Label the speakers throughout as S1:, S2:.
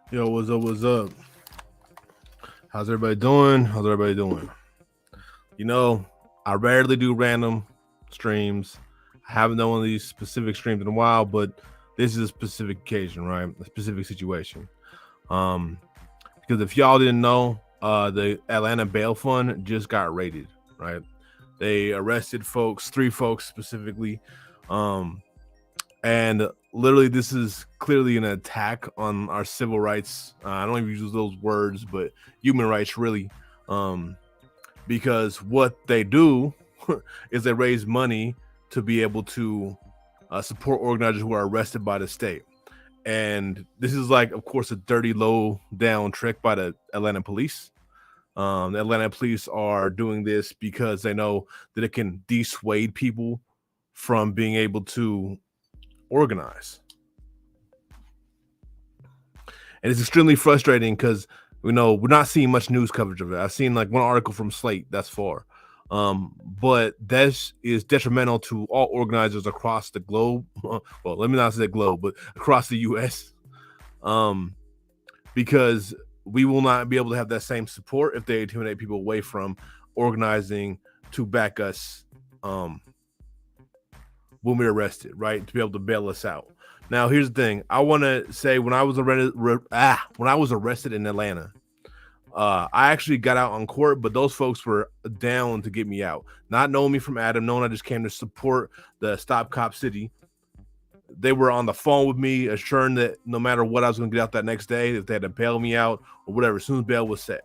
S1: Yo, what's up? What's up? How's everybody doing? How's everybody doing? You know, I rarely do random streams. I haven't done one of these specific streams in a while, but this is a specific occasion, right? A specific situation. Um, because if y'all didn't know, the Atlanta bail fund just got raided, right? They arrested folks, three folks specifically, um, and literally this is clearly an attack on our civil rights. I don't even use those words, but human rights really, um, because what they do is they raise money to be able to support organizers who are arrested by the state. And this is like, of course, a dirty, low down trick by the Atlanta police. The Atlanta police are doing this because they know that it can dissuade people from being able to organize. And it's extremely frustrating because we're not seeing much news coverage of it. I've seen like one article from Slate thus far, but this is detrimental to all organizers across the globe. Well, let me not say globe, but across the U.S. Because we will not be able to have that same support if they intimidate people away from organizing to back us when we're arrested, right? To be able to bail us out. Now, here's the thing. I want to say when I was arrested in Atlanta, I actually got out on court, but those folks were down to get me out. Not knowing me from Adam, knowing I just came to support the Stop Cop City. They were on the phone with me, assuring that no matter what, I was going to get out that next day, if they had to bail me out or whatever, as soon as bail was set.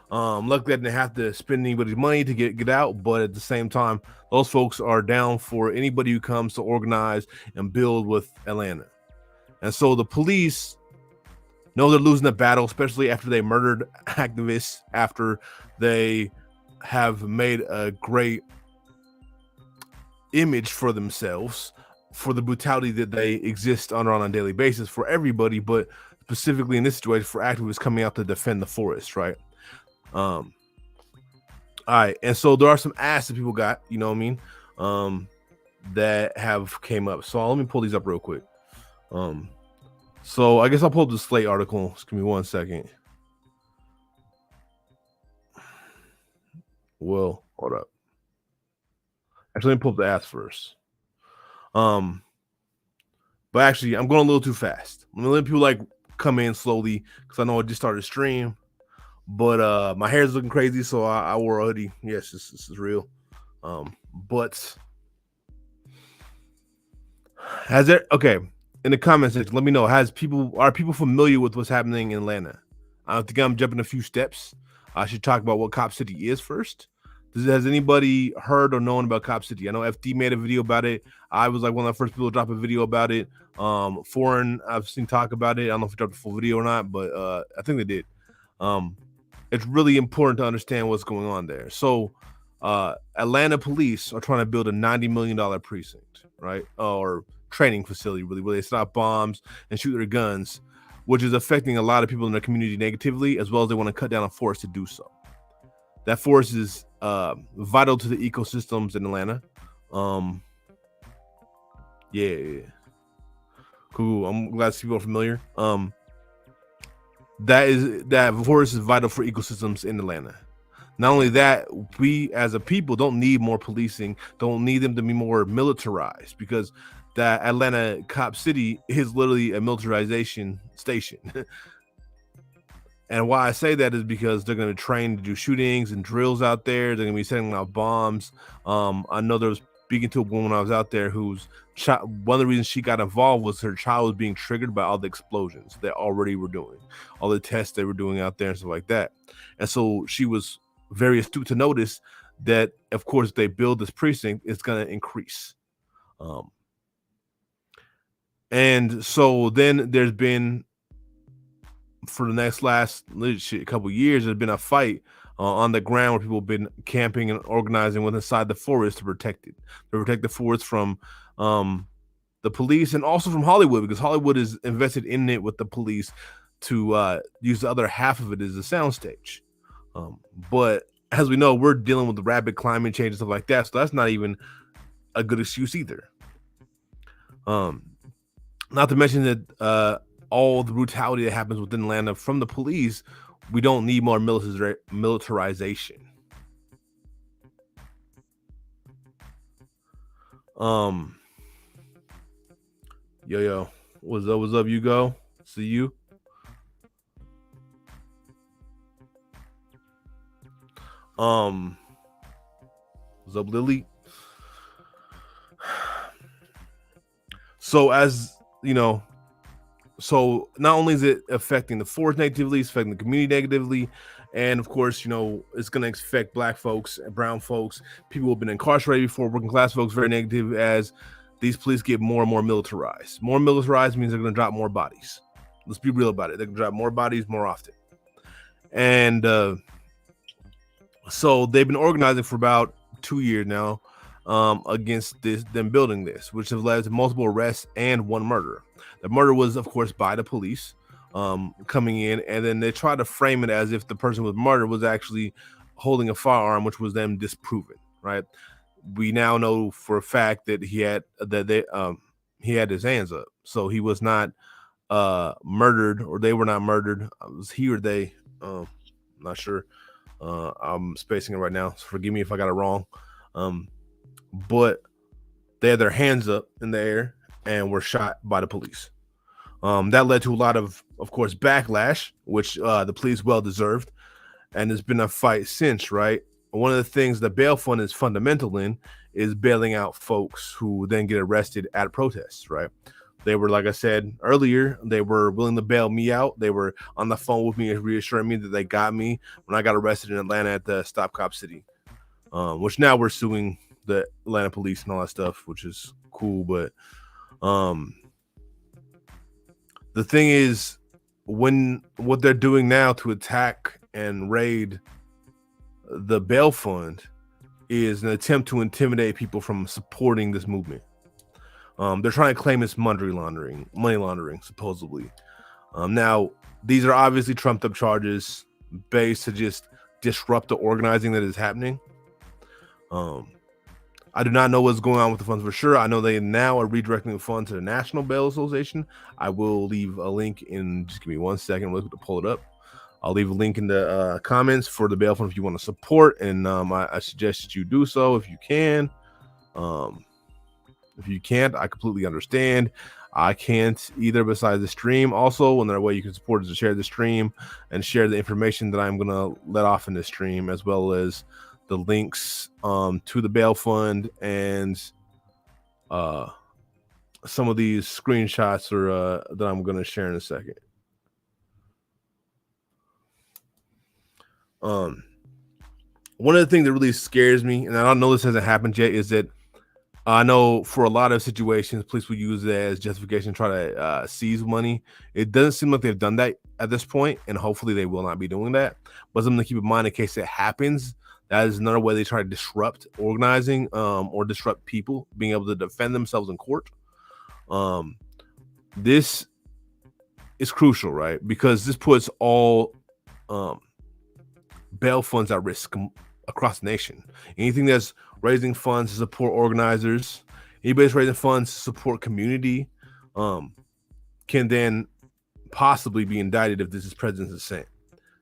S1: Luckily, I didn't have to spend anybody's money to get out, but at the same time, those folks are down for anybody who comes to organize and build with Atlanta. And so the police know they're losing the battle, especially after they murdered activists, after they have made a great image for themselves for the brutality that they exist under on a daily basis for everybody, but specifically in this situation for activists coming out to defend the forest, right? All right, and so there are some asks that people got, you know what I mean, that have came up. So let me pull these up real quick. So I guess I'll pull up the Slate article. Just give me 1 second. Well, hold up. Actually, let me pull up the ask first. But actually, I'm going a little too fast. I'm gonna let people like come in slowly because I know I just started a stream. But my hair is looking crazy, so I wore a hoodie. Yes, this is real. But has there okay in the comment section? Let me know. Are people familiar with what's happening in Atlanta? I think I'm jumping a few steps. I should talk about what Cop City is first. Has anybody heard or known about Cop City? I know FD made a video about it. I was like one of the first people to drop a video about it. Foreign, I've seen talk about it. I don't know if we dropped a full video or not, but I think they did. It's really important to understand what's going on there. So Atlanta police are trying to build a $90 million precinct, right? Or training facility, really, where they stop bombs and shoot their guns, which is affecting a lot of people in their community negatively, as well as they want to cut down on forest to do so. That forest is vital to the ecosystems in Atlanta. Yeah. Cool. I'm glad people are familiar. That forest is vital for ecosystems in Atlanta. Not only that, we as a people don't need more policing, don't need them to be more militarized, because that Atlanta Cop City is literally a militarization station. And why I say that is because they're going to train to do shootings and drills out there. They're going to be setting out bombs. I know there was speaking to a woman when I was out there whose one of the reasons she got involved was her child was being triggered by all the explosions they already were doing, all the tests they were doing out there and stuff like that. And so she was very astute to notice that, of course, if they build this precinct, it's going to increase. And so then there's been, for the last couple years, there's been a fight on the ground where people have been camping and organizing with inside the forest to protect the forest from the police and also from Hollywood, because Hollywood is invested in it with the police to use the other half of it as a soundstage. But as we know, we're dealing with the rapid climate change and stuff like that, so that's not even a good excuse either. Not to mention that all the brutality that happens within Atlanta from the police, we don't need more militarization. Yo, what's up, you go? See you. What's up, Lily? So as you know, so not only is it affecting the force negatively, it's affecting the community negatively, and of course, it's going to affect Black folks and brown folks, people who have been incarcerated before, working class folks, very negative as these police get more and more militarized. More militarized means they're going to drop more bodies. Let's be real about it. They're going to drop more bodies more often. And so they've been organizing for about 2 years now against them building this, which has led to multiple arrests and one murder. The murder was, of course, by the police coming in, and then they tried to frame it as if the person with murder was actually holding a firearm, which was then disproven. Right? We now know for a fact that he had his hands up, so he was not murdered, or they were not murdered. It was he or they. I'm not sure. I'm spacing it right now, so forgive me if I got it wrong. But they had their hands up in the air and were shot by the police. That led to a lot of course, backlash, which the police well deserved. And there's been a fight since, right? One of the things the bail fund is fundamental in is bailing out folks who then get arrested at protests, right? They were, like I said earlier, they were willing to bail me out. They were on the phone with me and reassuring me that they got me when I got arrested in Atlanta at the Stop Cop City, which now we're suing the Atlanta police and all that stuff, which is cool. But the thing is, what they're doing now to attack and raid the bail fund is an attempt to intimidate people from supporting this movement. They're trying to claim it's money laundering, supposedly. Now, these are obviously trumped up charges based to just disrupt the organizing that is happening. I do not know what's going on with the funds for sure. I know they now are redirecting the funds to the National Bail Association. I will leave a link in, just give me 1 second. We'll pull it up. I'll leave a link in the comments for the bail fund if you want to support, and I suggest that you do so if you can. If you can't, I completely understand. I can't either besides the stream. Also, another way you can support is to share the stream and share the information that I'm going to let off in the stream, as well as the links to the bail fund and some of these screenshots that I'm going to share in a second. One of the things that really scares me, and I don't know this hasn't happened yet, is that I know for a lot of situations, police will use it as justification to try to seize money. It doesn't seem like they've done that at this point, and hopefully they will not be doing that. But something to keep in mind in case it happens, that is another way they try to disrupt organizing or disrupt people being able to defend themselves in court. This is crucial, right? Because this puts all bail funds at risk across the nation. Anything that's raising funds to support organizers, anybody's raising funds to support community, can then possibly be indicted if this is precedent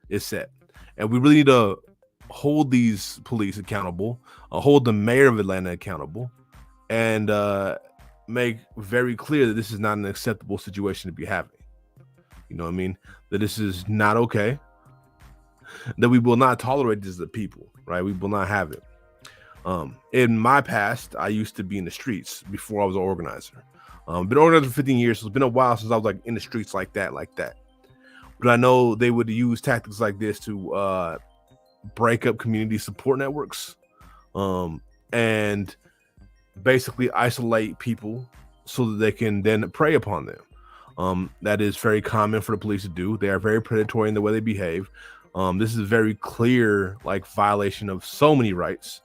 S1: is set. And we really need to hold these police accountable, hold the mayor of Atlanta accountable, and make very clear that this is not an acceptable situation to be having. You know what I mean? That this is not okay. That we will not tolerate this as a people, right? We will not have it. In my past, I used to be in the streets before I was an organizer. Been organized for 15 years, so it's been a while since I was like in the streets like that. But I know they would use tactics like this to break up community support networks and basically isolate people so that they can then prey upon them. That is very common for the police to do. They are very predatory in the way they behave. This is a very clear violation of so many rights,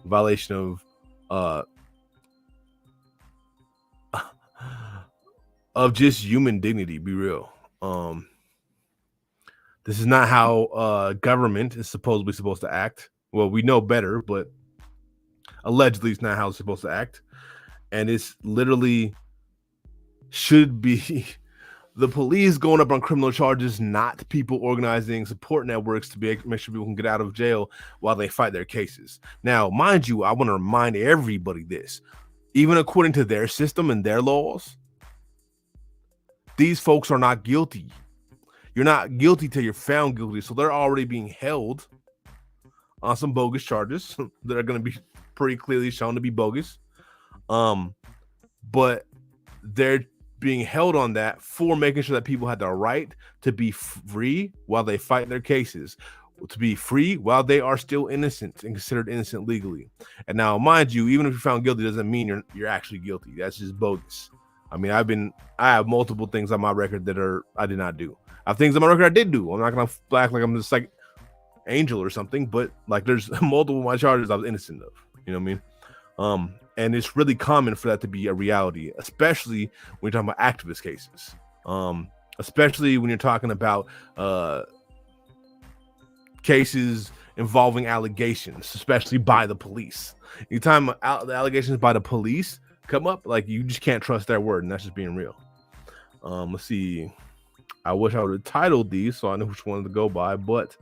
S1: violation of just human dignity. Be real. This is not how government is supposed to act. Well, we know better, but allegedly it's not how it's supposed to act. And it's literally should be the police going up on criminal charges, not people organizing support networks to make sure people can get out of jail while they fight their cases. Now, mind you, I want to remind everybody this. Even according to their system and their laws, these folks are not guilty. You're not guilty till you're found guilty. So they're already being held on some bogus charges that are going to be pretty clearly shown to be bogus. But they're being held on that for making sure that people had the right to be free while they fight their cases, to be free while they are still innocent and considered innocent legally. And now, mind you, even if you're found guilty, doesn't mean you're actually guilty. That's just bogus. I mean, I have multiple things on my record that I did not do. I have things on my record I did do. I'm not gonna act like I'm just like angel or something, but like there's multiple of my charges I was innocent of. You know what I mean? And it's really common for that to be a reality, especially when you're talking about activist cases. Especially when you're talking about cases involving allegations, especially by the police. Anytime the allegations by the police come up, like you just can't trust their word, and that's just being real. Let's see. I wish I would have titled these so I knew which one to go by, but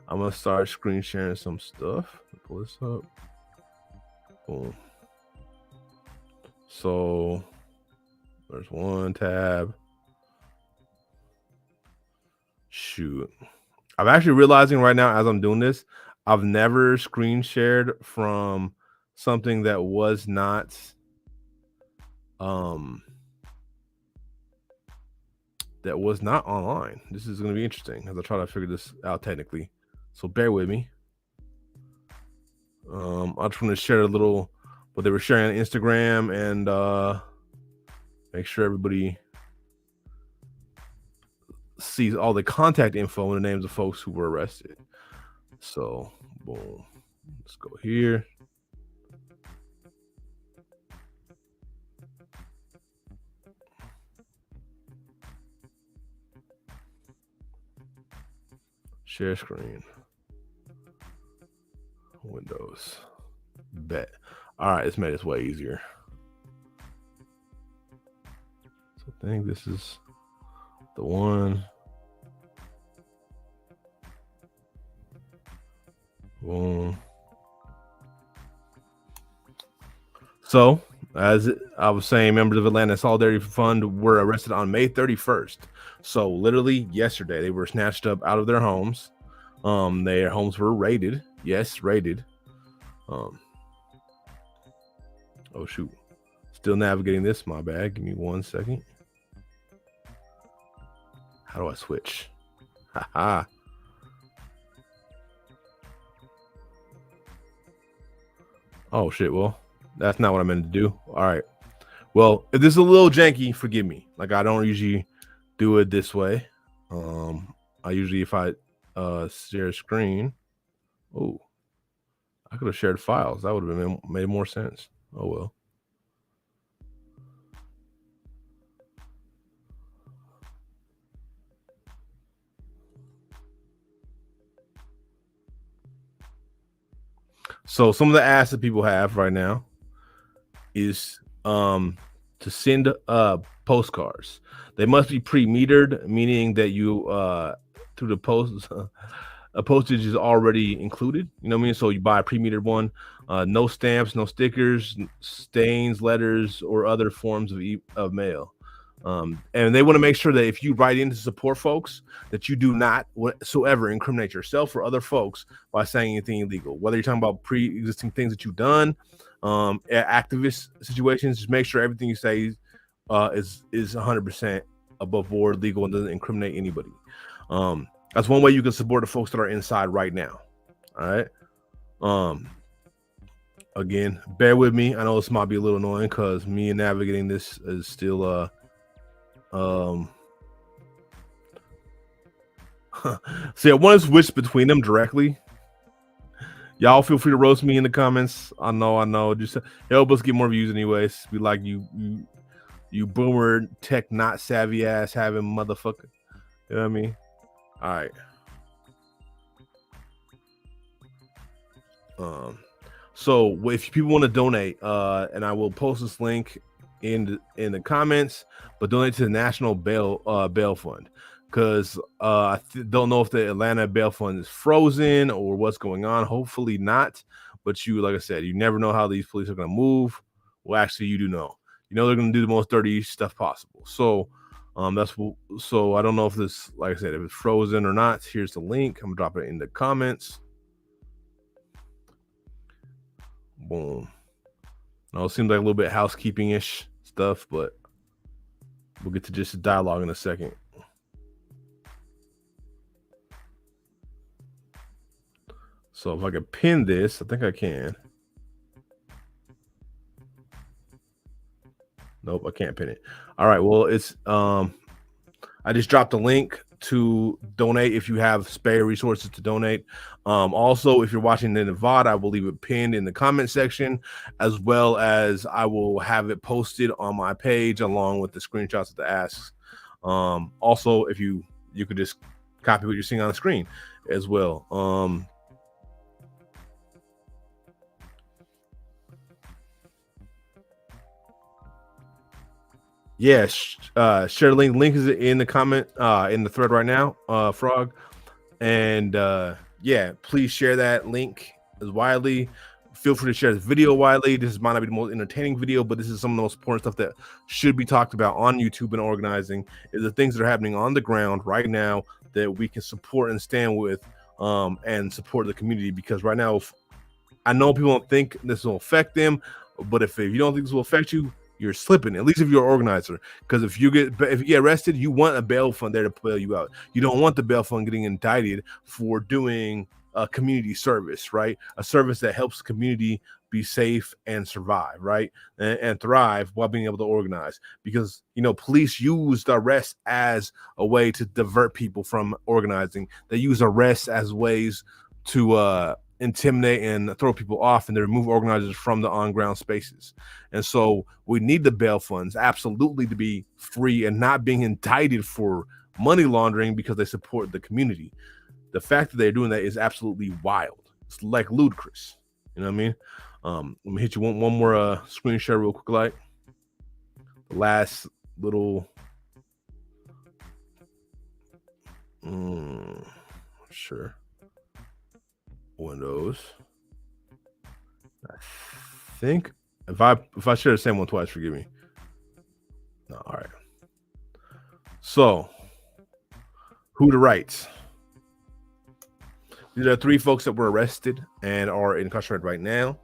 S1: I'm gonna start screen sharing some stuff. Pull this up. Boom. So there's one tab. Shoot. I'm actually realizing right now as I'm doing this, I've never screen shared from something that was not online. This is going to be interesting as I try to figure this out technically. So bear with me. I just want to share a little what they were sharing on Instagram and make sure everybody sees all the contact info and the names of folks who were arrested. So boom, let's go here. Share screen. Windows. Bet. All right, it's made its way easier. So I think this is the one. Boom. So, as I was saying, members of Atlanta Solidarity Fund were arrested on May 31st. So, literally yesterday, they were snatched up out of their homes. Their homes were raided. Yes, raided. Oh shoot. Still navigating this, my bad. Give me 1 second. How do I switch? Haha. Oh shit, well, that's not what I meant to do. All right. Well, if this is a little janky, forgive me. Like I don't usually do it this way. I usually, if I share screen, oh, I could have shared files. That would have made more sense. Oh well. So some of the asks that people have right now is to send postcards. They must be pre-metered, meaning that you through the post a postage is already included. You know what I mean? So you buy a pre-metered one. No stamps, no stickers, stains, letters, or other forms of mail. And they want to make sure that if you write in to support folks, that you do not whatsoever incriminate yourself or other folks by saying anything illegal. Whether you're talking about pre-existing things that you've done, activist situations, just make sure everything you say is 100% above board, legal, and doesn't incriminate anybody. That's one way you can support the folks that are inside right now. All right. Again, bear with me. I know this might be a little annoying because me and navigating this is still see, I want to switch between them directly. Y'all feel free to roast me in the comments. I know. Just help us get more views, anyways. Be like you boomer tech not savvy ass having motherfucker. You know what I mean? All right. So if people want to donate, and I will post this link in the comments, but donate to the National Bail Fund, because I don't know if the Atlanta Bail Fund is frozen or what's going on. Hopefully not, but like I said, you never know how these police are going to move. Well, actually, you do know. You know they're going to do the most dirty stuff possible. So so I don't know if this, like I said, if it's frozen or not. Here's the link. I'm gonna drop it in the comments. Boom. Now it seems like a little bit housekeeping-ish stuff, but we'll get to just the dialogue in a second. So if I can pin this, I think I can. Nope, I can't pin it. All right, well, it's I just dropped a link to donate if you have spare resources to donate. Also, if you're watching in the VOD, I will leave it pinned in the comment section, as well as I will have it posted on my page along with the screenshots of the asks. Also, if you could just copy what you're seeing on the screen as well. Yeah, share the link. Link is in the comment in the thread right now, Frog. And yeah, please share that link as widely. Feel free to share this video widely. This might not be the most entertaining video, but this is some of the most important stuff that should be talked about on YouTube and organizing, is the things that are happening on the ground right now that we can support and stand with, and support the community. Because right now, I know people don't think this will affect them, but if you don't think this will affect you, you're slipping, at least if you're an organizer. Because if you get arrested, you want a bail fund there to bail you out. You don't want the bail fund getting indicted for doing a community service, right? A service that helps the community be safe and survive, right? And thrive while being able to organize. Because, police use the arrest as a way to divert people from organizing. They use arrests as ways to intimidate and throw people off, and they remove organizers from the on-ground spaces. And so we need the bail funds absolutely to be free and not being indicted for money laundering because they support the community. The fact that they're doing that is absolutely wild. It's like ludicrous. You know what I mean? Let me hit you one more screen share real quick, like the last little sure. Windows. I think if I share the same one twice, forgive me. No, all right. So, who to write? These are 3 folks that were arrested and are incarcerated right now.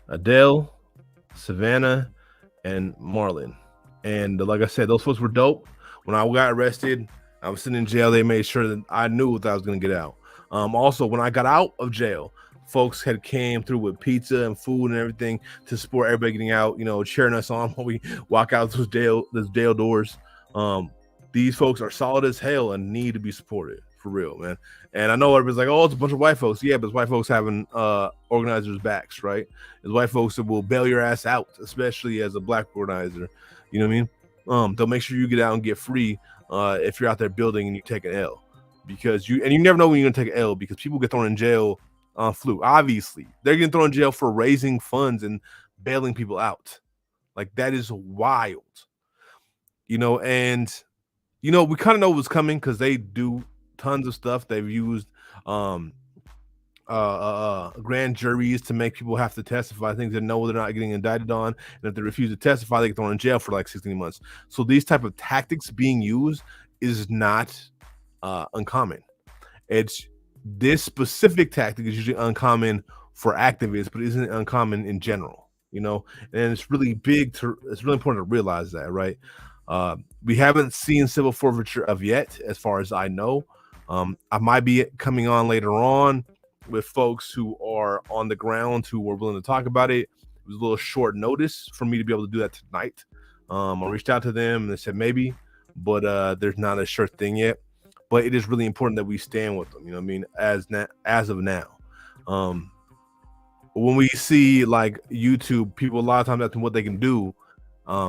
S1: Adele, Savannah, and Marlon. And like I said, those folks were dope. When I got arrested, I was sitting in jail. They made sure that I knew that I was going to get out. Also, when I got out of jail, folks had came through with pizza and food and everything to support everybody getting out, cheering us on when we walk out those jail doors. These folks are solid as hell and need to be supported, for real, man. And I know everybody's like, oh, it's a bunch of white folks. Yeah, but it's white folks having organizers' backs, right? It's white folks that will bail your ass out, especially as a black organizer. You know what I mean? They'll make sure you get out and get free if you're out there building and you take an L. Because you never know when you're gonna take an L, because people get thrown in jail on fluke. Obviously, they're getting thrown in jail for raising funds and bailing people out. Like, that is wild. And we kind of know what's coming because they do tons of stuff. They've used grand juries to make people have to testify things they know they're not getting indicted on, and if they refuse to testify, they get thrown in jail for like 16 months. So these type of tactics being used is not uncommon. It's this specific tactic is usually uncommon for activists, but isn't uncommon in general, and it's really it's really important to realize that, right? We haven't seen civil forfeiture of yet, as far as I know. I might be coming on later on with folks who are on the ground who were willing to talk about it. It was a little short notice for me to be able to do that tonight. I reached out to them and they said maybe, but there's not a sure thing yet. But it is really important that we stand with them, as of now. When we see like YouTube, people a lot of times asking what they can do.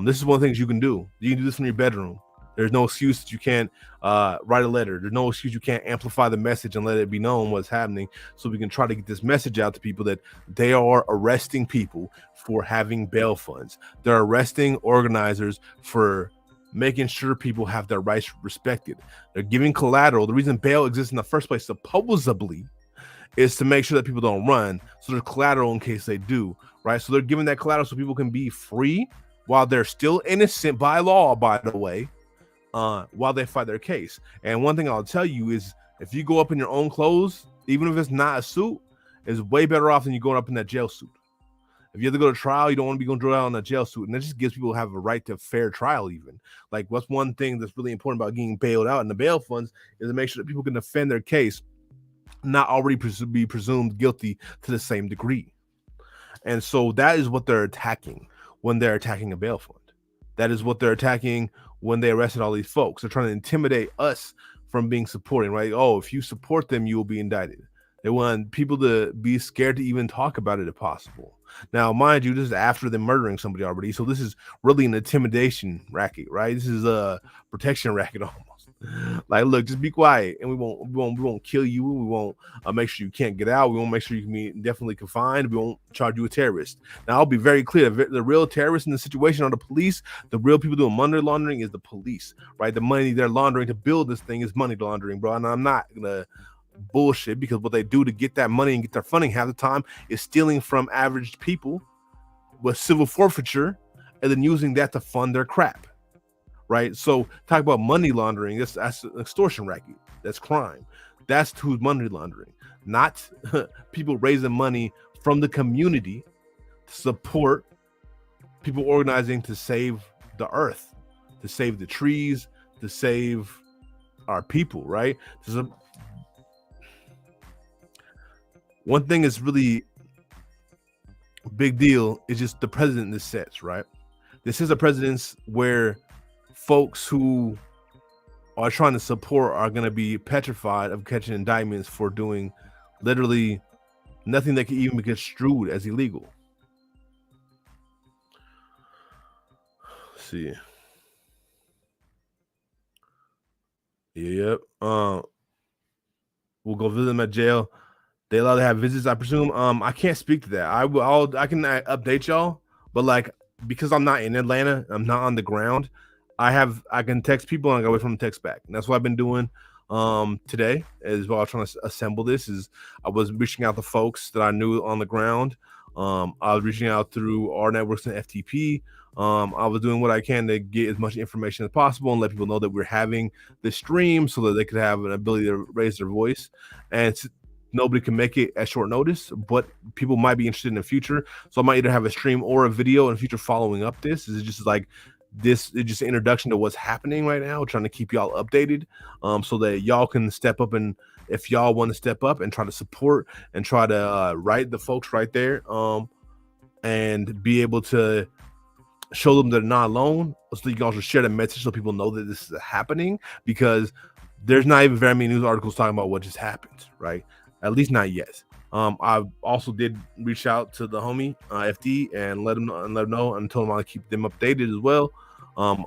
S1: This is one of the things you can do. You can do this from your bedroom. There's no excuse that you can't write a letter. There's no excuse you can't amplify the message and let it be known what's happening, so we can try to get this message out to people that they are arresting people for having bail funds. They're arresting organizers for making sure people have their rights respected. They're giving collateral. The reason bail exists in the first place, supposedly, is to make sure that people don't run. So there's collateral in case they do, right? So they're giving that collateral so people can be free while they're still innocent by law, by the way, while they fight their case. And one thing I'll tell you is, if you go up in your own clothes, even if it's not a suit, is way better off than you going up in that jail suit. If you have to go to trial, you don't want to be going to drill out in a jail suit, and that just gives people have a right to fair trial. Even like, what's one thing that's really important about getting bailed out in the bail funds is to make sure that people can defend their case, not already be presumed guilty to the same degree. And so that is what they're attacking when they're attacking a bail fund. That is what they're attacking when they arrested all these folks. They're trying to intimidate us from being supporting, right? Oh, if you support them, you will be indicted. They want people to be scared to even talk about it if possible. Now, mind you, this is after them murdering somebody already. So this is really an intimidation racket, right? This is a protection racket almost. Like, look, just be quiet, and we won't kill you. We won't make sure you can't get out. We won't make sure you can be definitely confined. We won't charge you a terrorist. Now, I'll be very clear: the real terrorists in the situation are the police. The real people doing money laundering is the police, right? The money they're laundering to build this thing is money laundering, bro. And I'm not gonna bullshit, because what they do to get that money and get their funding half the time is stealing from average people with civil forfeiture, and then using that to fund their crap. Right, so talk about money laundering. That's an extortion racket. That's crime. That's who's money laundering, not people raising money from the community to support people organizing to save the earth, to save the trees, to save our people. Right. One thing is really big deal is just the precedent this sets. Right, this is a precedence where folks who are trying to support are going to be petrified of catching indictments for doing literally nothing that can even be construed as illegal. Let's see. Yep. We'll go visit them at jail. They allowed to have visits, I presume. I can't speak to that. I can update y'all, but like, because I'm not in Atlanta, I'm not on the ground. I can text people and I go wait for them to text back. And that's what I've been doing today as well. Trying to assemble this. Is I was reaching out to folks that I knew on the ground. I was reaching out through our networks and FTP. I was doing what I can to get as much information as possible and let people know that we're having this stream so that they could have an ability to raise their voice. And nobody can make it at short notice, but people might be interested in the future. So I might either have a stream or a video in the future following up this. Is just like this is just an introduction to what's happening right now, trying to keep y'all updated, so that y'all can step up, and if y'all want to step up and try to support and try to write the folks right there, and be able to show them they're not alone, so you can also share the message so people know that this is happening, because there's not even very many news articles talking about what just happened, right? At least not yet. I also did reach out to the homie FD and let him know and told him I'll keep them updated as well.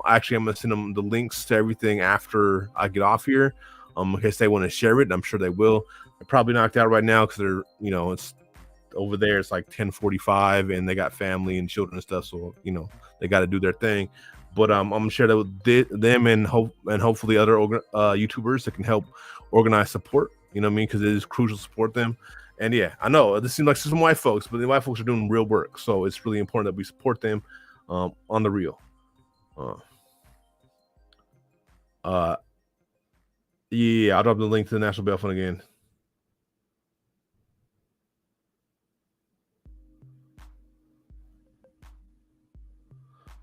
S1: Actually, I'm gonna send them the links to everything after I get off here. In case they want to share it, and I'm sure they will. They're probably knocked out right now because they're, it's over there. It's like 10:45, and they got family and children and stuff, so they got to do their thing. But I'm gonna share that with them and hopefully other YouTubers that can help organize support. You know what I mean? Because it is crucial to support them. And yeah, I know this seems like some white folks, but the white folks are doing real work, so it's really important that we support them on the real. Yeah, I'll drop the link to the National Bail Fund again.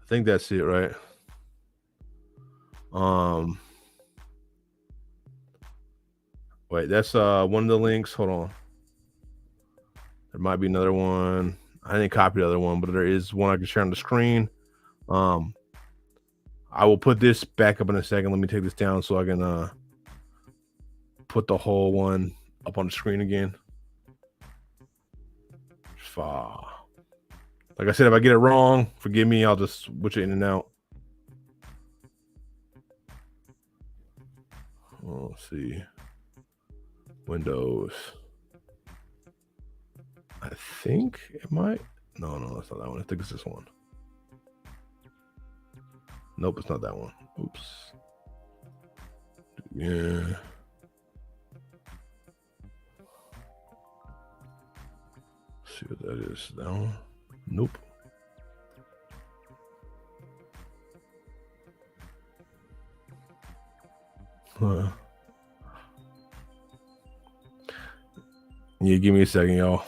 S1: I think that's it, right? Wait, that's one of the links. Hold on. There might be another one. I didn't copy the other one, but there is one I can share on the screen. I will put this back up in a second. Let me take this down so I can put the whole one up on the screen again. Like I said, if I get it wrong, forgive me. I'll just switch it in and out. see. Windows. I think it might. No, that's not that one. I think it's this one. Nope, it's not that one. Oops. Yeah. Let's see what that is. That one? Nope. Huh. Yeah, give me a second, y'all.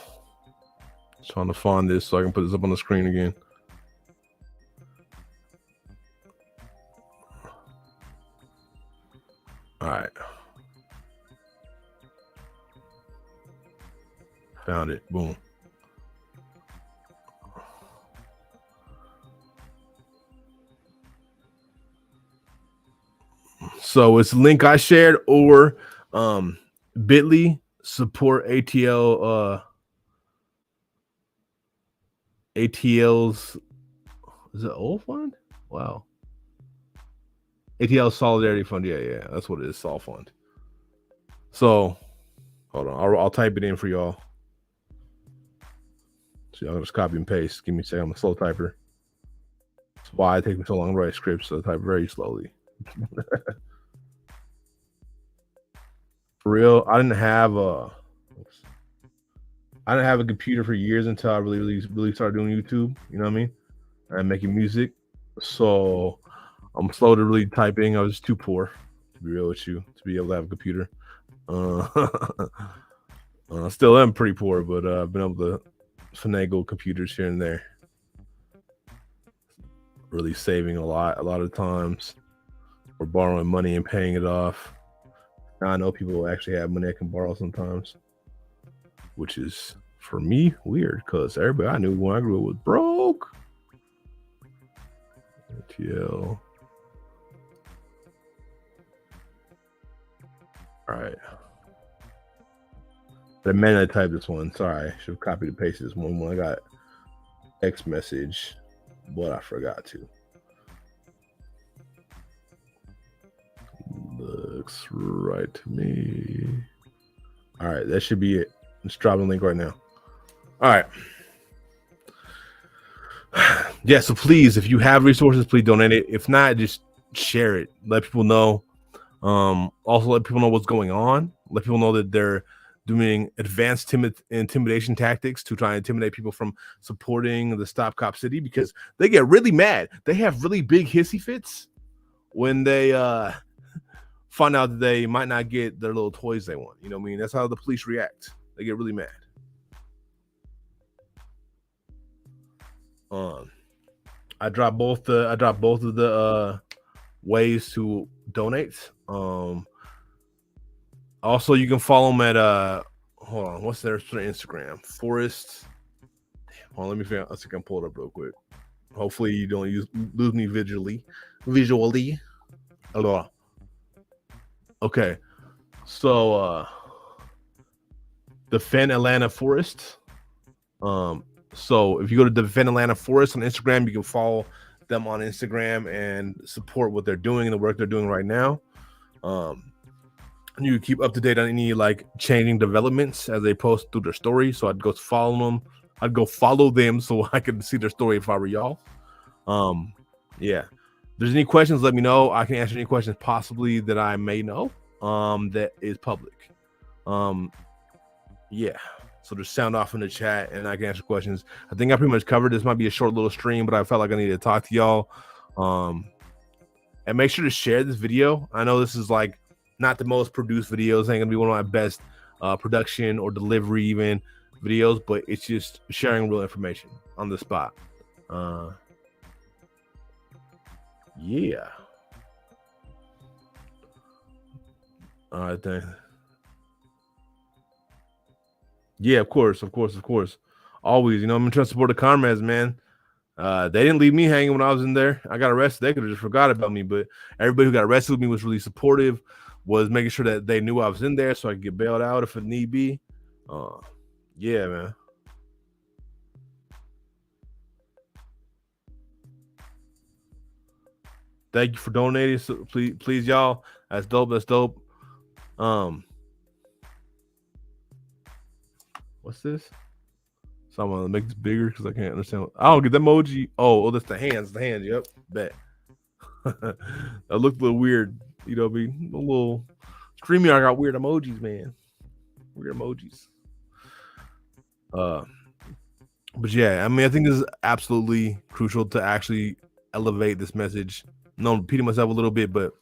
S1: Trying to find this so I can put this up on the screen again. All right. Found it. Boom. So it's a link I shared or bit.ly support ATL ATL's is it old fund? Wow. ATL Solidarity Fund. Yeah, that's what it is. Sol Fund. So hold on, I'll type it in for y'all. So I'll just copy and paste. Give me a second. I'm a slow typer. That's why it takes me so long to write scripts. So I type very slowly. For real, I didn't have a computer for years until I really started doing YouTube. You know what I mean? And making music. So I'm slow to really typing. I was just too poor, to be real with you, to be able to have a computer. Still am pretty poor, but I've been able to finagle computers here and there. Really saving a lot of times. Or borrowing money and paying it off. Now I know people actually have money I can borrow sometimes, which is for me weird because everybody I knew when I grew up was broke. ATL. All right. The man I typed this one. Sorry, I should have copied and pasted this one when I got X message, but I forgot to. Looks right to me. All right, that should be it. Let's drop the link right now. All right. Yeah, so please, if you have resources, please donate it. If not, just share it. Let people know. Also, let people know what's going on. Let people know that they're doing advanced intimidation tactics to try and intimidate people from supporting the Stop Cop City because they get really mad. They have really big hissy fits when they find out that they might not get their little toys they want. You know what I mean? That's how the police react. They get really mad. I dropped both of the ways to donate. Also, you can follow them at hold on, what's their Instagram? Forest. Damn, hold on, let me figure out. Let's see if I can pull it up real quick. Hopefully, you don't lose me visually. Hello. Okay, so Defend Atlanta Forest. So if you go to Defend Atlanta Forest on Instagram, you can follow them on Instagram and support what they're doing and the work they're doing right now. You can keep up to date on any like changing developments as they post through their story. So I'd go follow them. I'd go follow them so I can see their story if I were y'all. Yeah. If there's any questions, let me know. I can answer any questions possibly that I may know. That is public. Yeah. So just sound off in the chat and I can answer questions. I think I pretty much covered. This might be a short little stream, but I felt like I needed to talk to y'all. And make sure to share this video. I know this is like not the most produced videos. Ain't gonna be one of my best production or delivery even videos, but it's just sharing real information on the spot. Yeah. All right, then. Yeah, of course. Always, you know, I'm trying to support the comrades, man. They didn't leave me hanging when I was in there. I got arrested. They could have just forgot about me, but everybody who got arrested with me was really supportive, was making sure that they knew I was in there so I could get bailed out if it need be. Yeah, man. Thank you for donating. So please, y'all. That's dope. Um, what's this? So I'm gonna make this bigger because I can't understand. I don't get the emoji. Oh, that's the hands. The hands. Yep. Bet. That looked a little weird. You know, be a little streaming. I got weird emojis, man. Weird emojis. But yeah, I mean, I think this is absolutely crucial to actually elevate this message. No, I'm repeating myself a little bit, but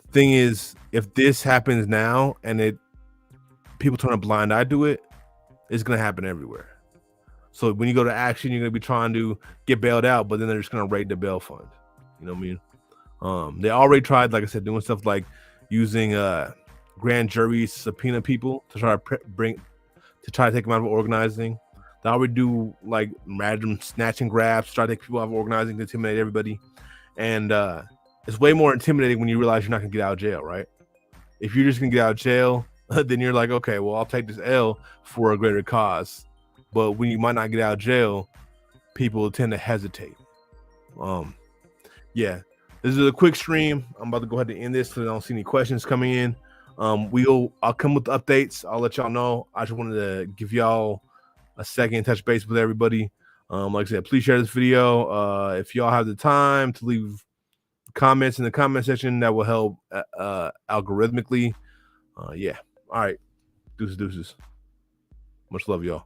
S1: the thing is, if this happens now and people turn a blind eye to it, it's gonna happen everywhere. So when you go to action, you're gonna be trying to get bailed out, but then they're just gonna raid the bail fund. You know what I mean? They already tried, like I said, doing stuff like using grand juries subpoena people to try to take them out of organizing. They already do like random snatch and grabs, try to take people out of organizing to intimidate everybody. And it's way more intimidating when you realize you're not gonna get out of jail, right? If you're just gonna get out of jail, then you're like, okay, well, I'll take this L for a greater cause. But when you might not get out of jail, people tend to hesitate. Yeah, this is a quick stream. I'm about to go ahead and end this because I don't see any questions coming in. I'll come with updates. I'll let y'all know. I just wanted to give y'all a second, touch base with everybody. Like I said, please share this video. If y'all have the time to leave comments in the comment section, that will help algorithmically. Yeah. All right. Deuces. Much love, y'all.